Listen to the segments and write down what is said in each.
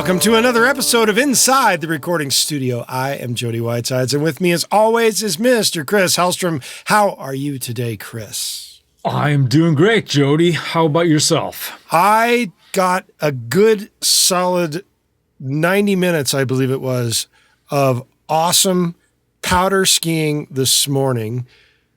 Welcome to another episode of Inside the Recording Studio. I am Jody Whitesides, and with me as always is Mr. Chris Hellstrom. How are you today, Chris? I am doing great, Jody. How about yourself? I got a good solid 90 minutes, I believe it was, of awesome powder skiing this morning.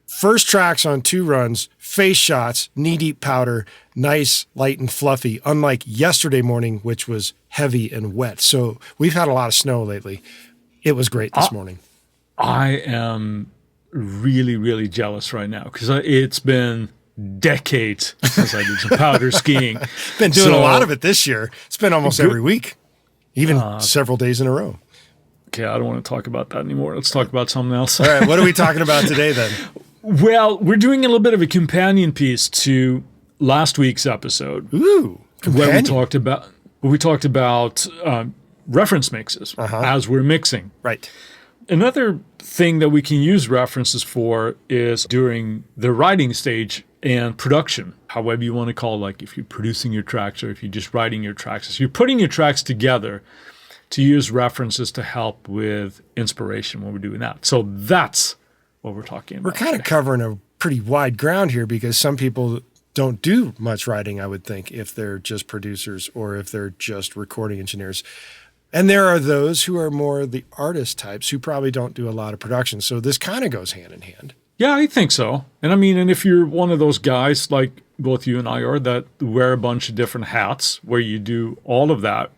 First tracks on 2 runs, face shots, knee-deep powder, nice, light, and fluffy, unlike yesterday morning, which was heavy and wet. So we've had a lot of snow lately. It was great this morning. I am really, really jealous right now because it's been decades since I did some powder skiing. Been doing a lot of it this year. It's been almost every week, even several days in a row. Okay, I don't want to talk about that anymore. Let's talk about something else. All right, what are we talking about today then? Well, we're doing a little bit of a companion piece to last week's episode. Ooh, companion. Where we talked about reference mixes as we're mixing. Right. Another thing that we can use references for is during the writing stage and production, however you want to call it, like if you're producing your tracks or if you're just writing your tracks. If you're putting your tracks together, to use references to help with inspiration when we're doing that. So that's what we're talking about. We're kind of covering a pretty wide ground here because some people don't do much writing, I would think, if they're just producers or if they're just recording engineers. And there are those who are more the artist types who probably don't do a lot of production. So this kind of goes hand in hand. Yeah, I think so. And I mean, and if you're one of those guys like both you and I are that wear a bunch of different hats where you do all of that.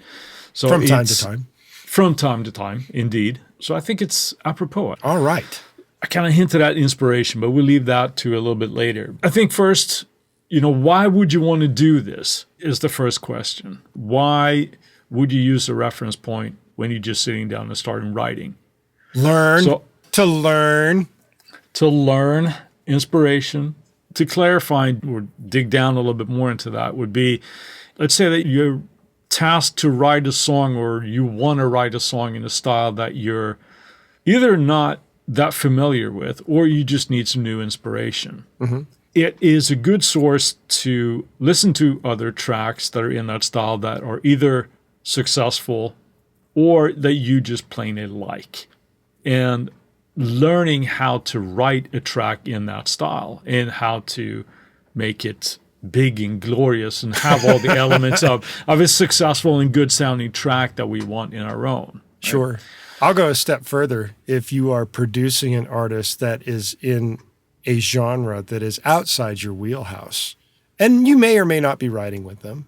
So from time to time. From time to time, indeed. So I think it's apropos. All right. I kind of hinted at inspiration, but we'll leave that to a little bit later. I think first, why would you want to do this is the first question. Why would you use a reference point when you're just sitting down and starting writing? To learn, inspiration. To clarify or dig down a little bit more into that would be, let's say that you're tasked to write a song or you want to write a song in a style that you're either not that familiar with or you just need some new inspiration. Mm-hmm. It is a good source to listen to other tracks that are in that style that are either successful or that you just plainly like. And learning how to write a track in that style and how to make it big and glorious and have all the elements of a successful and good sounding track that we want in our own. Right? Sure. I'll go a step further. If you are producing an artist that is in a genre that is outside your wheelhouse, and you may or may not be writing with them,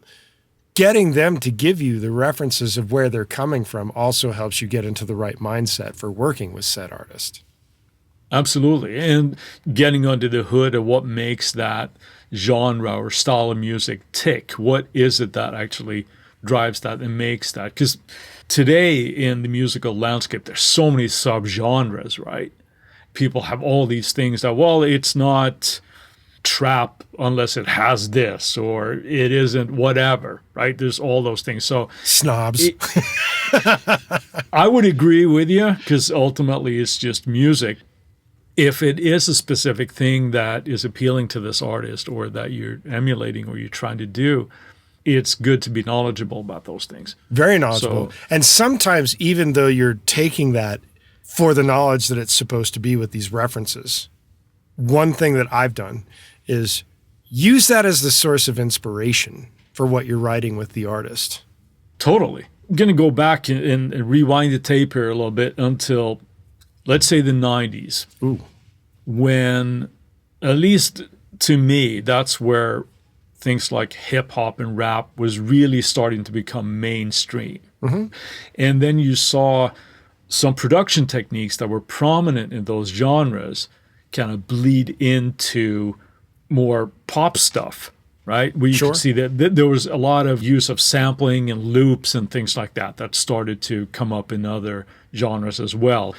getting them to give you the references of where they're coming from also helps you get into the right mindset for working with said artist. Absolutely. And getting under the hood of what makes that genre or style of music tick. What is it that actually drives that and makes that? Because today in the musical landscape, there's so many subgenres, right? People have all these things that, well, it's not trap unless it has this, or it isn't whatever, right? There's all those things. So snobs. I would agree with you because ultimately it's just music. If it is a specific thing that is appealing to this artist or that you're emulating or you're trying to do, it's good to be knowledgeable about those things. Very knowledgeable. And sometimes even though you're taking that for the knowledge that it's supposed to be with these references, one thing that I've done is use that as the source of inspiration for what you're writing with the artist. Totally. I'm going to go back and rewind the tape here a little bit until, let's say, the 90s. Ooh. When, at least to me, that's where things like hip hop and rap was really starting to become mainstream. Mm-hmm. And then you saw some production techniques that were prominent in those genres kind of bleed into more pop stuff, right? Where you could see that there was a lot of use of sampling and loops and things like that started to come up in other genres as well.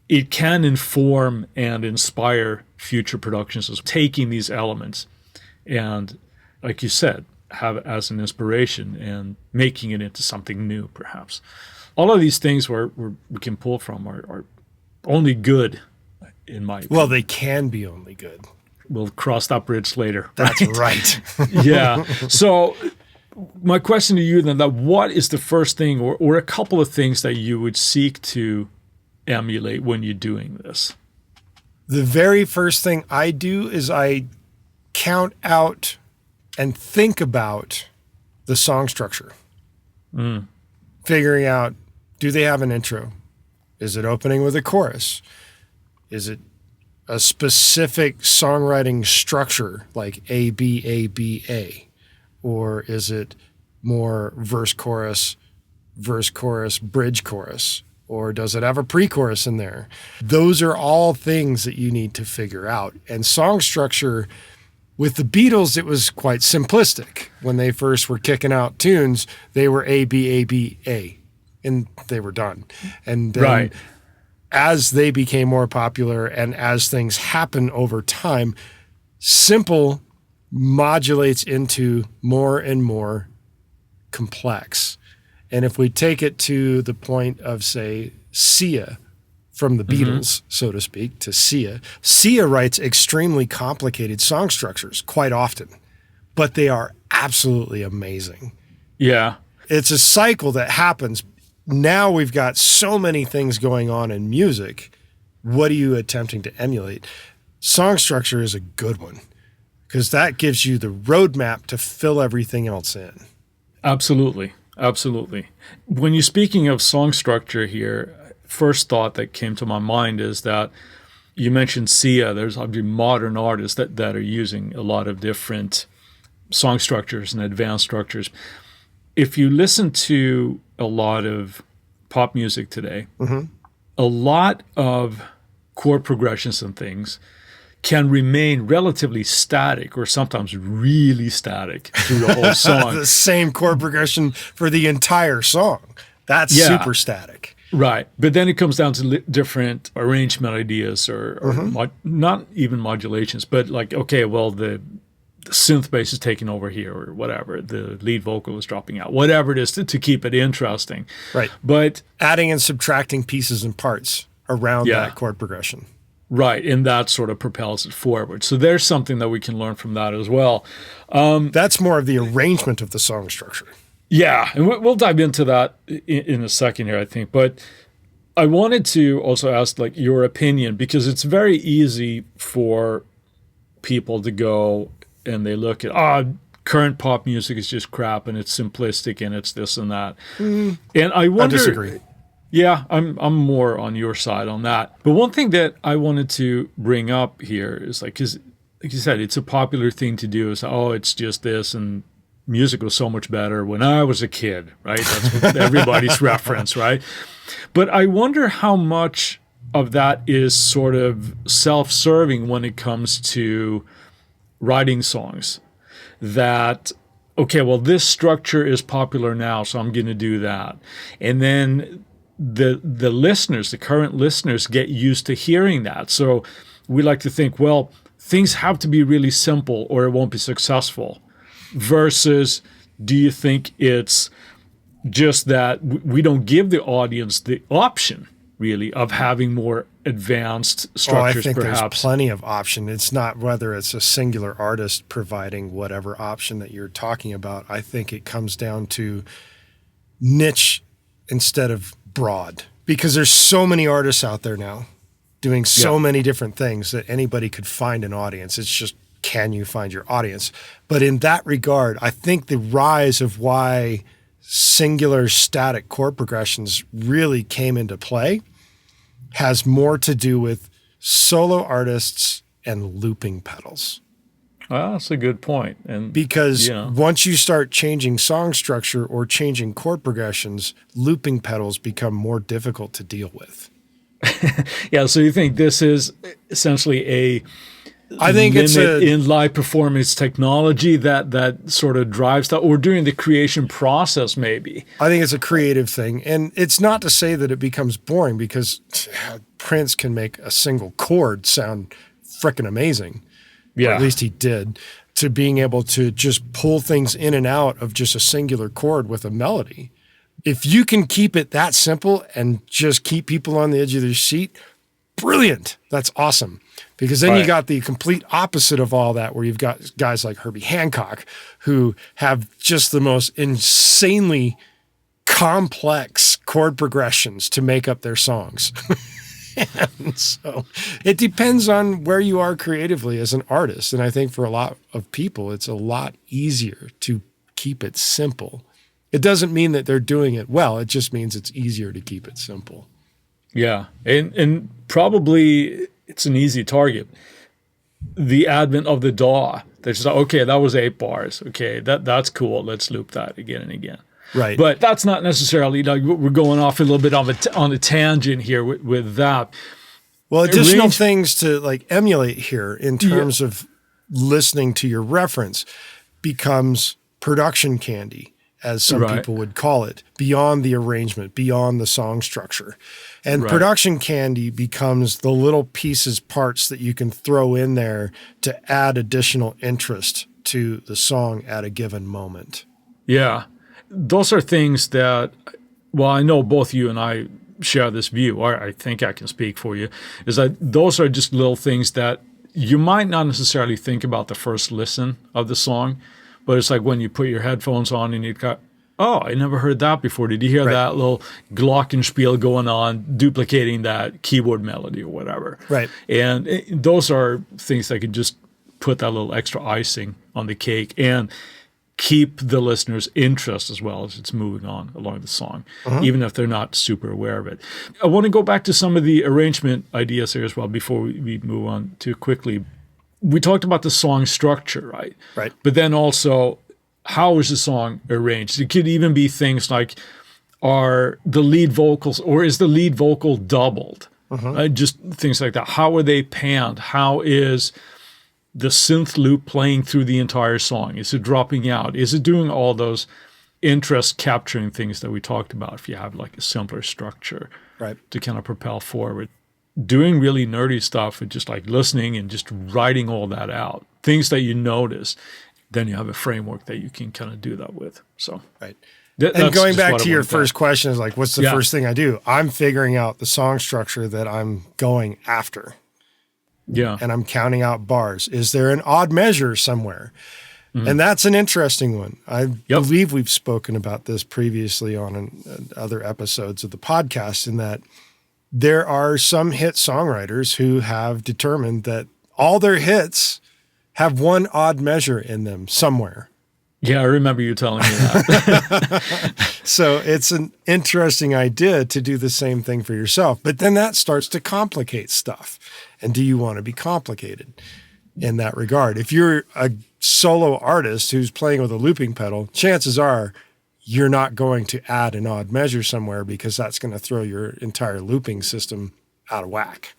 It can inform and inspire future productions as taking these elements and, like you said, have it as an inspiration and making it into something new, perhaps. All of these things where we can pull from are only good, in my opinion. Well, they can be only good. We'll cross that bridge later. That's right. Yeah. So my question to you then, that what is the first thing or a couple of things that you would seek to emulate when you're doing this? The very first thing I do is I count out and think about the song structure. Figuring out, do they have an intro? Is it opening with a chorus? Is it a specific songwriting structure like A, B, A, B, A? Or is it more verse, chorus, bridge, chorus? Or does it have a pre-chorus in there? Those are all things that you need to figure out. And song structure, with the Beatles, it was quite simplistic. When they first were kicking out tunes, they were A, B, A, B, A, and they were done. And then as they became more popular and as things happen over time, simple modulates into more and more complex. And if we take it to the point of, say, Sia from the Beatles, so to speak, to Sia, Sia writes extremely complicated song structures quite often, but they are absolutely amazing. Yeah. It's a cycle that happens. Now we've got so many things going on in music. What are you attempting to emulate? Song structure is a good one because that gives you the roadmap to fill everything else in. Absolutely. Absolutely. When you're speaking of song structure here, first thought that came to my mind is that you mentioned Sia. There's obviously modern artists that are using a lot of different song structures and advanced structures. If you listen to a lot of pop music today, a lot of chord progressions and things can remain relatively static or sometimes really static through the whole song. The same chord progression for the entire song. That's super static. Right. But then it comes down to different arrangement ideas or not even modulations, but like, okay, well, the synth bass is taking over here or whatever. The lead vocal is dropping out, whatever it is to keep it interesting. Right. But adding and subtracting pieces and parts around that chord progression. Right, and that sort of propels it forward. So there's something that we can learn from that as well. That's more of the arrangement of the song structure. Yeah, and we'll dive into that in a second here, I think. But I wanted to also ask, like, your opinion, because it's very easy for people to go and they look at, current pop music is just crap and it's simplistic and it's this and that. And I wonder. I disagree. Yeah, I'm more on your side on that. But one thing that I wanted to bring up here is because like you said, it's a popular thing to do is, it's just this and music was so much better when I was a kid, right? That's everybody's reference, right? But I wonder how much of that is sort of self-serving when it comes to writing songs. That, okay, well, this structure is popular now, so I'm going to do that. And then the listeners, the current listeners, get used to hearing that. So we like to think, well, things have to be really simple or it won't be successful. Versus, do you think it's just that we don't give the audience the option, really, of having more advanced structures, I think perhaps? There's plenty of option. It's not whether it's a singular artist providing whatever option that you're talking about. I think it comes down to niche instead of broad, because there's so many artists out there now doing so many different things that anybody could find an audience. It's just, can you find your audience? But in that regard, I think the rise of why singular static chord progressions really came into play has more to do with solo artists and looping pedals. Well, that's a good point. And because once you start changing song structure or changing chord progressions, looping pedals become more difficult to deal with. Yeah, so you think this is essentially I think it's in live performance technology that sort of drives that, or during the creation process, maybe. I think it's a creative thing. And it's not to say that it becomes boring, because Prince can make a single chord sound frickin' amazing. Yeah. Or at least he did, to being able to just pull things in and out of just a singular chord with a melody. If you can keep it that simple and just keep people on the edge of their seat, brilliant. That's awesome. Because then you got the complete opposite of all that, where you've got guys like Herbie Hancock who have just the most insanely complex chord progressions to make up their songs. And so it depends on where you are creatively as an artist. And I think for a lot of people, it's a lot easier to keep it simple. It doesn't mean that they're doing it well. It just means it's easier to keep it simple. Yeah. And probably it's an easy target. The advent of the DAW. They're just like, okay, that was 8 bars. Okay, that's cool. Let's loop that again and again. Right. But that's not necessarily, like, we're going off a little bit on a tangent here with that. Well, additional things to like emulate here in terms of listening to your reference becomes production candy, as some people would call it, beyond the arrangement, beyond the song structure. And production candy becomes the little pieces, parts that you can throw in there to add additional interest to the song at a given moment. Yeah. Those are things that, well, I know both you and I share this view, or I think I can speak for you, is that those are just little things that you might not necessarily think about the first listen of the song, but it's like when you put your headphones on and you got, oh, I never heard that before. Did you hear that little glockenspiel going on, duplicating that keyboard melody or whatever? Right. And those are things that could just put that little extra icing on the cake and keep the listener's interest as well as it's moving on along the song, even if they're not super aware of it. I want to go back to some of the arrangement ideas here as well before we move on too quickly. We talked about the song structure, right? Right. But then also, how is the song arranged? It could even be things like, are the lead vocals, or is the lead vocal doubled? Just things like that. How are they panned? How is the synth loop playing through the entire song? Is it dropping out? Is it doing all those interest capturing things that we talked about if you have like a simpler structure to kind of propel forward? Doing really nerdy stuff and just like listening and just writing all that out, things that you notice, then you have a framework that you can kind of do that with. So, and going back to your first question is like, what's the first thing I do? I'm figuring out the song structure that I'm going after. Yeah. And I'm counting out bars. Is there an odd measure somewhere? And that's an interesting one. I believe we've spoken about this previously on other episodes of the podcast, in that there are some hit songwriters who have determined that all their hits have one odd measure in them somewhere. Yeah, I remember you telling me that. So it's an interesting idea to do the same thing for yourself. But then that starts to complicate stuff. And do you want to be complicated in that regard? If you're a solo artist who's playing with a looping pedal, chances are you're not going to add an odd measure somewhere, because that's going to throw your entire looping system out of whack.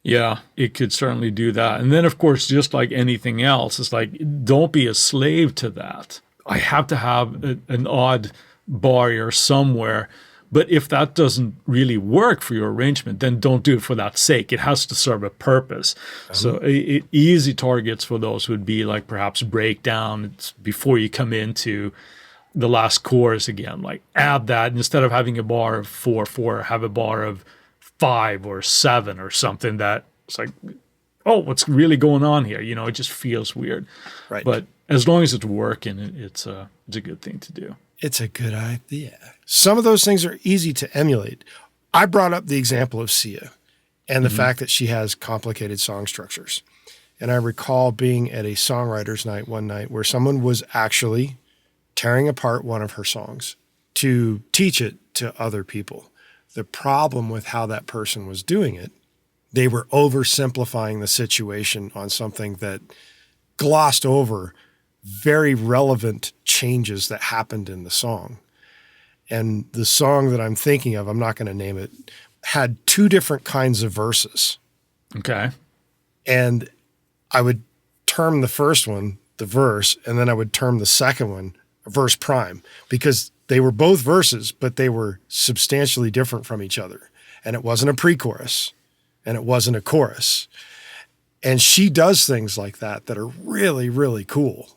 Yeah, it could certainly do that. And then, of course, just like anything else, it's like, don't be a slave to that. I have to have an odd bar somewhere. But if that doesn't really work for your arrangement, then don't do it for that sake. It has to serve a purpose. So easy targets for those would be like perhaps breakdown before you come into the last chorus again. Like add that, instead of having a bar of 4/4, have a bar of 5 or 7 or something that it's like, oh, what's really going on here? You know, it just feels weird. Right. But as long as it's working, it's a good thing to do. It's a good idea. Some of those things are easy to emulate. I brought up the example of Sia and the fact that she has complicated song structures. And I recall being at a songwriter's night one night where someone was actually tearing apart one of her songs to teach it to other people. The problem with how that person was doing it, they were oversimplifying the situation on something that glossed over very relevant changes that happened in the song. And the song that I'm thinking of, I'm not going to name it, had 2 different kinds of verses. Okay. And I would term the first one the verse, and then I would term the second one verse prime, because they were both verses, but they were substantially different from each other. And it wasn't a pre-chorus, and it wasn't a chorus. And she does things like that that are really, really cool,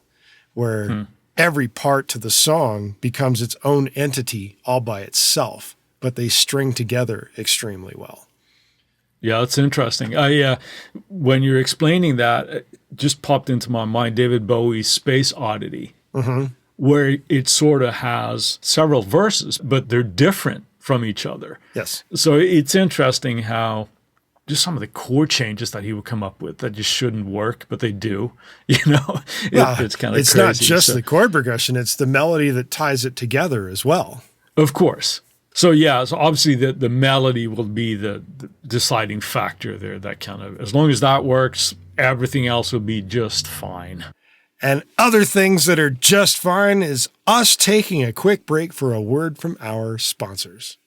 where every part to the song becomes its own entity all by itself, but they string together extremely well. Yeah, it's interesting. When you're explaining that, it just popped into my mind David Bowie's Space Oddity, where it sort of has several verses, but they're different from each other. Yes. So it's interesting how just some of the chord changes that he would come up with that just shouldn't work, but they do. It's kind of crazy. It's not just the chord progression; it's the melody that ties it together as well. Of course. So so obviously the melody will be the deciding factor there. That kind of, as long as that works, everything else will be just fine. And other things that are just fine is us taking a quick break for a word from our sponsors.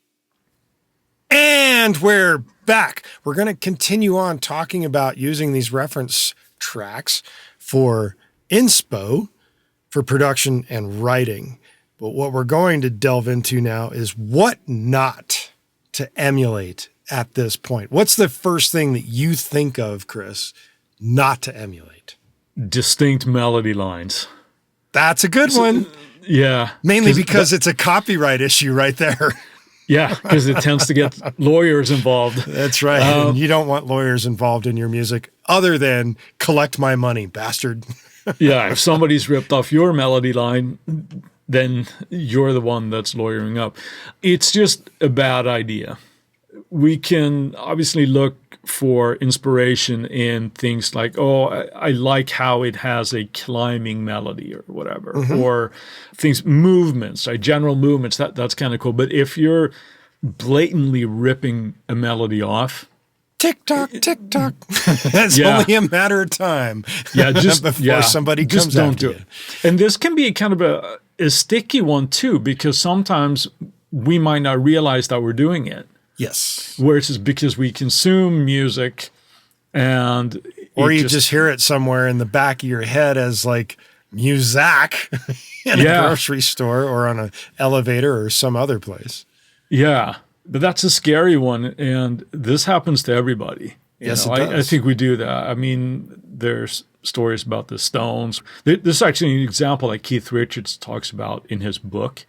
And we're back. We're going to continue on talking about using these reference tracks for inspo, for production and writing. But what we're going to delve into now is what not to emulate at this point. What's the first thing that you think of, Chris, not to emulate? Distinct melody lines. That's a good one. Yeah. Mainly because it's a copyright issue right there. Yeah, because it tends to get lawyers involved. That's right. And you don't want lawyers involved in your music other than collect my money, bastard. Yeah, if somebody's ripped off your melody line, then you're the one that's lawyering up. It's just a bad idea. We can obviously look for inspiration in things like, I like how it has a climbing melody or whatever, or things, movements, general movements, that's kind of cool. But if you're blatantly ripping a melody off, tick-tock, tick-tock. It's only a matter of time before somebody comes after you. And this can be kind of a sticky one too, because sometimes we might not realize that we're doing it. Yes. Where it's just because we consume music and... Or you just hear it somewhere in the back of your head as like music in a grocery store or on an elevator or some other place. Yeah. But that's a scary one. And this happens to everybody. Yes, it does. I think we do that. I mean, there's stories about the Stones. There's actually an example that Keith Richards talks about in his book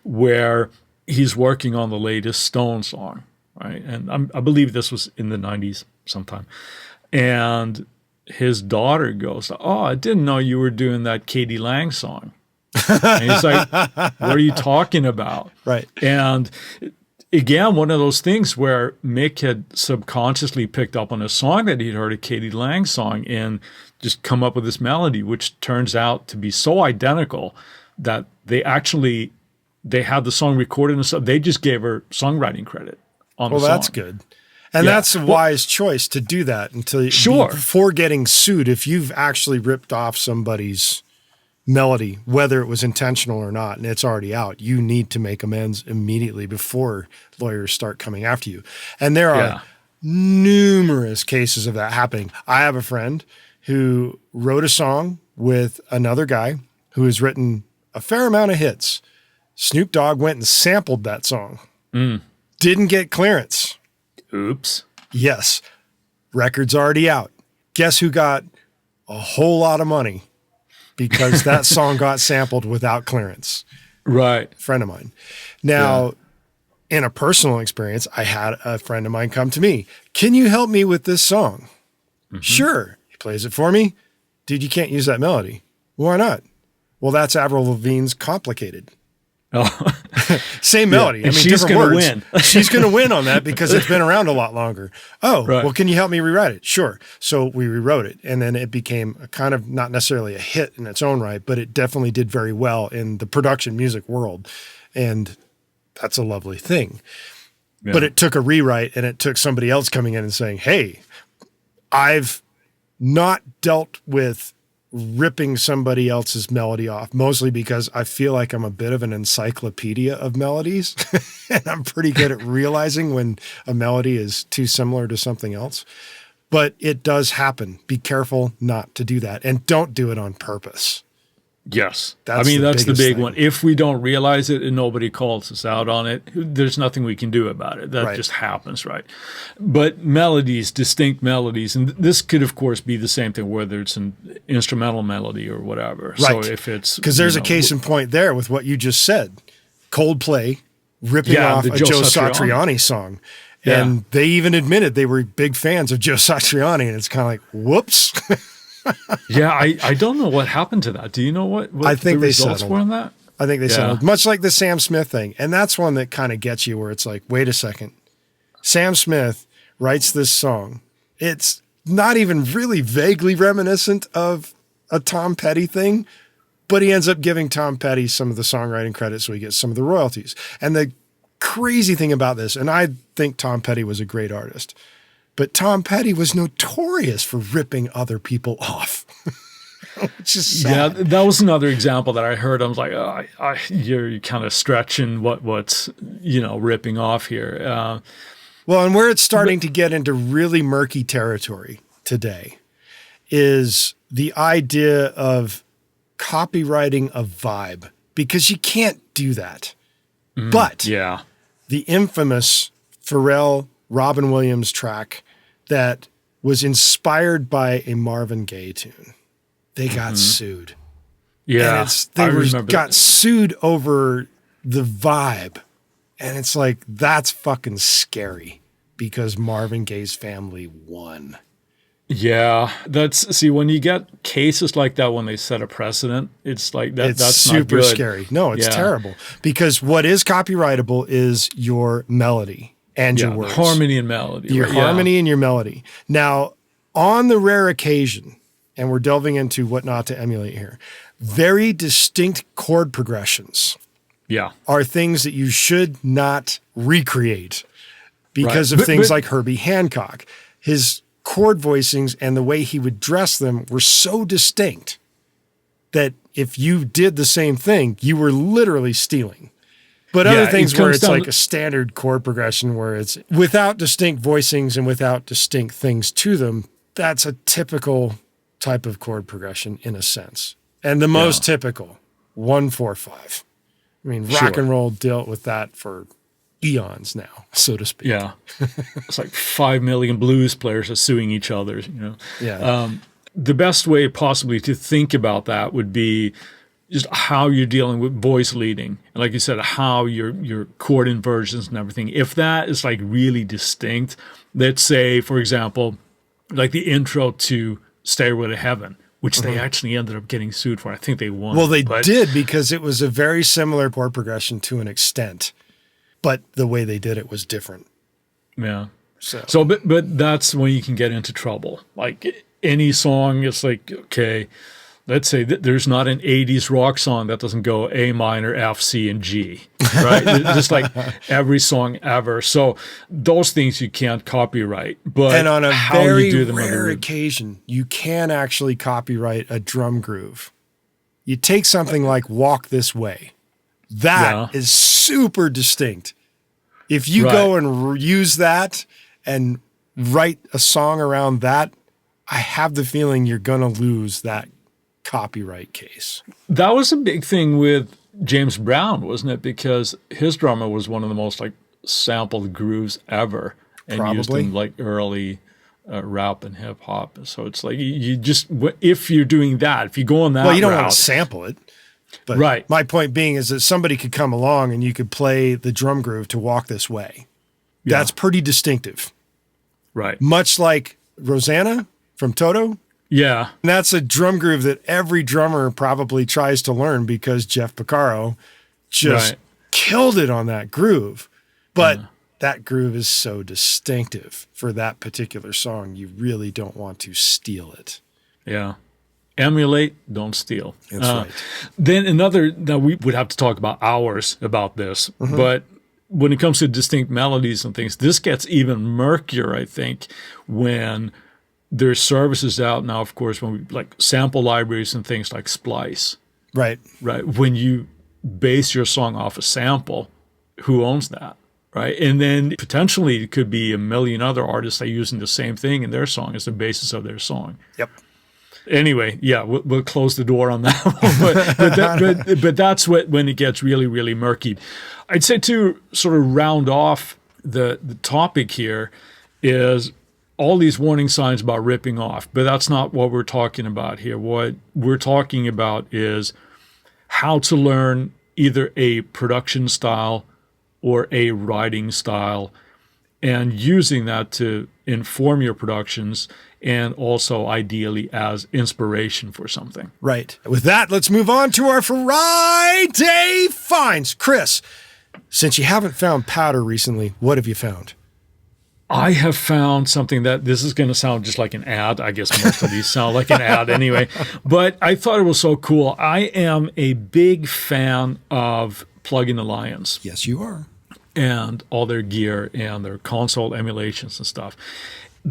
where he's working on the latest Stone song, right? And I believe this was in the 90s sometime. And his daughter goes, I didn't know you were doing that Katie Lang song. And he's like, what are you talking about? Right. And again, one of those things where Mick had subconsciously picked up on a song that he'd heard, a Katie Lang song, and just come up with this melody, which turns out to be so identical that they had the song recorded and stuff. They just gave her songwriting credit on the song. Well, that's good. And that's a wise choice to do that before getting sued. If you've actually ripped off somebody's melody, whether it was intentional or not, and it's already out, you need to make amends immediately before lawyers start coming after you. And there are numerous cases of that happening. I have a friend who wrote a song with another guy who has written a fair amount of hits. Snoop Dogg went and sampled that song. Didn't get clearance. Oops. Yes. Record's already out. Guess who got a whole lot of money because that song got sampled without clearance? Right. A friend of mine. Now, in a personal experience, I had a friend of mine come to me. Can you help me with this song? Sure. He plays it for me. Dude, you can't use that melody. Why not? Well, that's Avril Lavigne's Complicated. Oh. Same melody. And she's going to win. She's going to win on that because it's been around a lot longer. Well, can you help me rewrite it? Sure. So we rewrote it, and then it became a kind of not necessarily a hit in its own right, but it definitely did very well in the production music world, and that's a lovely thing. Yeah. But it took a rewrite, and it took somebody else coming in and saying, hey, I've not dealt with ripping somebody else's melody off, mostly because I feel like I'm a bit of an encyclopedia of melodies and I'm pretty good at realizing when a melody is too similar to something else. But it does happen. Be careful not to do that, and don't do it on purpose. Yes. That's the big one. If we don't realize it and nobody calls us out on it, there's nothing we can do about it. That just happens, right? But melodies, distinct melodies, and this could, of course, be the same thing, whether it's an instrumental melody or whatever. Right. So if it's... Because there's a case in point there with what you just said. Coldplay ripping off a Joe Satriani song. Yeah. And they even admitted they were big fans of Joe Satriani, and it's kind of like, whoops. Yeah, I don't know what happened to that. Do you know what I think the they results settled. were on that? I think they settled. Much like the Sam Smith thing. And that's one that kind of gets you where it's like, wait a second. Sam Smith writes this song. It's not even really vaguely reminiscent of a Tom Petty thing, but he ends up giving Tom Petty some of the songwriting credit, so he gets some of the royalties. And the crazy thing about this, and I think Tom Petty was a great artist, but Tom Petty was notorious for ripping other people off. Which is sad. Yeah, that was another example that I heard. I was like, you're kind of stretching what's ripping off here. Well, and where it's starting to get into really murky territory today is the idea of copywriting a vibe, because you can't do that. But yeah, the infamous Pharrell Robin Williams track that was inspired by a Marvin Gaye tune, they got sued. Yeah, And they got sued over the vibe. And it's like, that's fucking scary because Marvin Gaye's family won. Yeah, see, when you get cases like that, when they set a precedent, it's like that's super not good. scary. No, it's terrible, because what is copyrightable is your melody and your words. Harmony and melody. Your harmony and your melody. Now, on the rare occasion, and we're delving into what not to emulate here, very distinct chord progressions are things that you should not recreate because of things like Herbie Hancock. His chord voicings and the way he would dress them were so distinct that if you did the same thing, you were literally stealing. But other things where it's like a standard chord progression where it's without distinct voicings and without distinct things to them, that's a typical type of chord progression in a sense. And the most typical, 1-4-5. I mean, rock and roll dealt with that for eons now, so to speak. Yeah. It's like 5 million blues players are suing each other, Yeah. The best way possibly to think about that would be just how you're dealing with voice leading. And like you said, how your chord inversions and everything. If that is like really distinct, let's say, for example, like the intro to Stairway to Heaven, which they actually ended up getting sued for. I think they won. Well, they did, because it was a very similar chord progression to an extent, but the way they did it was different. Yeah. So, but that's when you can get into trouble. Like any song, it's like, okay, let's say that there's not an 80s rock song that doesn't go A minor, F, C, and G, right? Just like every song ever. So those things you can't copyright. But and on a how very you do them rare occasion, you can actually copyright a drum groove. You take something like Walk This Way. That is super distinct. If you go and use that and write a song around that, I have the feeling you're going to lose that copyright case. That was a big thing with James Brown, wasn't it? Because his drummer was one of the most like sampled grooves ever, and used in like early rap and hip hop. So it's like you just, if you're doing that, if you go on that, you don't want to sample it. But my point being is that somebody could come along and you could play the drum groove to Walk This Way. Yeah. That's pretty distinctive. Right. Much like Rosanna from Toto. Yeah. And that's a drum groove that every drummer probably tries to learn because Jeff Porcaro just killed it on that groove. But that groove is so distinctive for that particular song, you really don't want to steal it. Yeah. Emulate, don't steal. That's right. Then now we would have to talk about hours about this, but when it comes to distinct melodies and things, this gets even murkier, I think, when there's services out now, of course, when we like sample libraries and things like Splice. Right. Right. When you base your song off a sample, who owns that? Right. And then potentially it could be a million other artists that are using the same thing in their song as the basis of their song. Yep. Anyway, yeah, we'll close the door on that one. But that's when it gets really, really murky. I'd say to sort of round off the topic here is all these warning signs about ripping off, but that's not what we're talking about here. What we're talking about is how to learn either a production style or a writing style and using that to inform your productions and also ideally as inspiration for something. Right. With that, let's move on to our Friday finds. Chris, since you haven't found powder recently, what have you found? I have found something that this is going to sound just like an ad. I guess most of these sound like an ad anyway, but I thought it was so cool. I am a big fan of Plug-in Alliance. Yes, you are. And all their gear and their console emulations and stuff.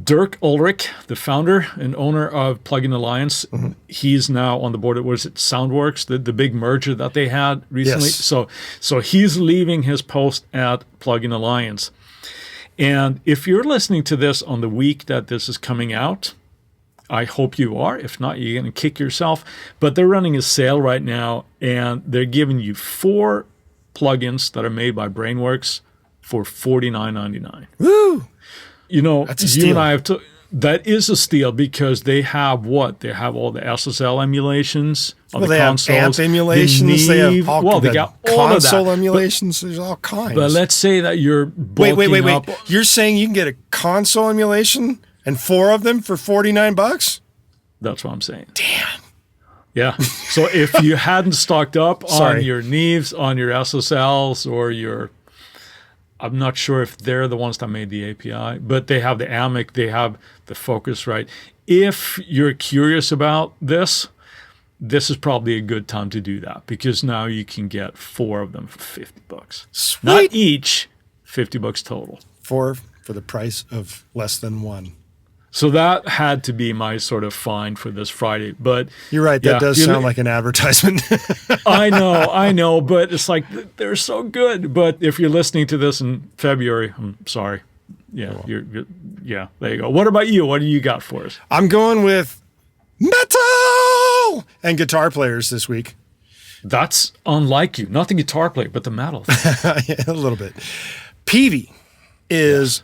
Dirk Ulrich, the founder and owner of Plug-in Alliance, he's now on the board of, what is it, Soundworks, the big merger that they had recently. Yes. So he's leaving his post at Plug-in Alliance. And if you're listening to this on the week that this is coming out, I hope you are. If not, you're going to kick yourself. But they're running a sale right now, and they're giving you 4 plugins that are made by Brainworks for $49.99. Woo! You know, That's a steal. you and I have to. That is a steal because they have what? They have all the SSL emulations on the consoles. They have amp emulations. They have all, they got all console of that. emulations. There's all kinds. But let's say that you're wait. up. You're saying you can get a console emulation and 4 of them for $49? That's what I'm saying. Damn. Yeah. So if you hadn't stocked up on your Neves, on your SSLs, or your, I'm not sure if they're the ones that made the API, but they have the AMIC, they have the Focusrite. If you're curious about this is probably a good time to do that because now you can get 4 of them for $50. Sweet. Not each, $50 total. 4 for the price of less than 1. So that had to be my sort of find for this Friday. But you're right. That does sound like an advertisement. I know, but it's like they're so good. But if you're listening to this in February, I'm sorry. Yeah, yeah. There you go. What about you? What do you got for us? I'm going with metal and guitar players this week. That's unlike you. Not the guitar player, but the metal. Yeah, a little bit. Peavey is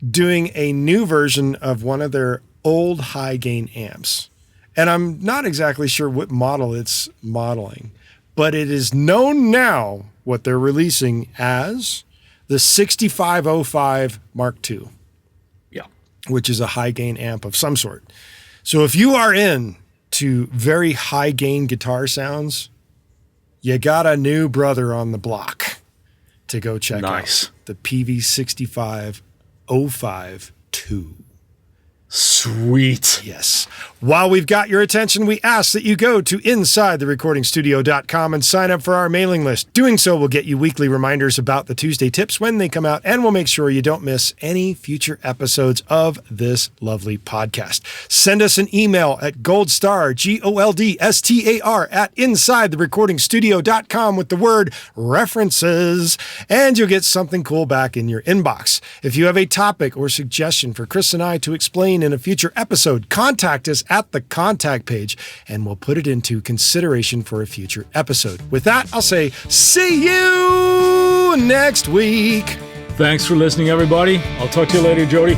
doing a new version of one of their old high gain amps. And I'm not exactly sure what model it's modeling, but it is known now what they're releasing as the 6505 Mark II. Yeah. Which is a high gain amp of some sort. So if you are into very high gain guitar sounds, you got a new brother on the block to go check out. The Peavey 6505 2. Sweet. Yes. While we've got your attention, we ask that you go to InsideTheRecordingStudio.com and sign up for our mailing list. Doing so will get you weekly reminders about the Tuesday tips when they come out, and we'll make sure you don't miss any future episodes of this lovely podcast. Send us an email at goldstar, GOLDSTAR, at InsideTheRecordingStudio.com with the word references, and you'll get something cool back in your inbox. If you have a topic or suggestion for Chris and I to explain in a future episode, contact us at the contact page and we'll put it into consideration for a future episode. With that, I'll say, see you next week. Thanks for listening, everybody. I'll talk to you later, Jody.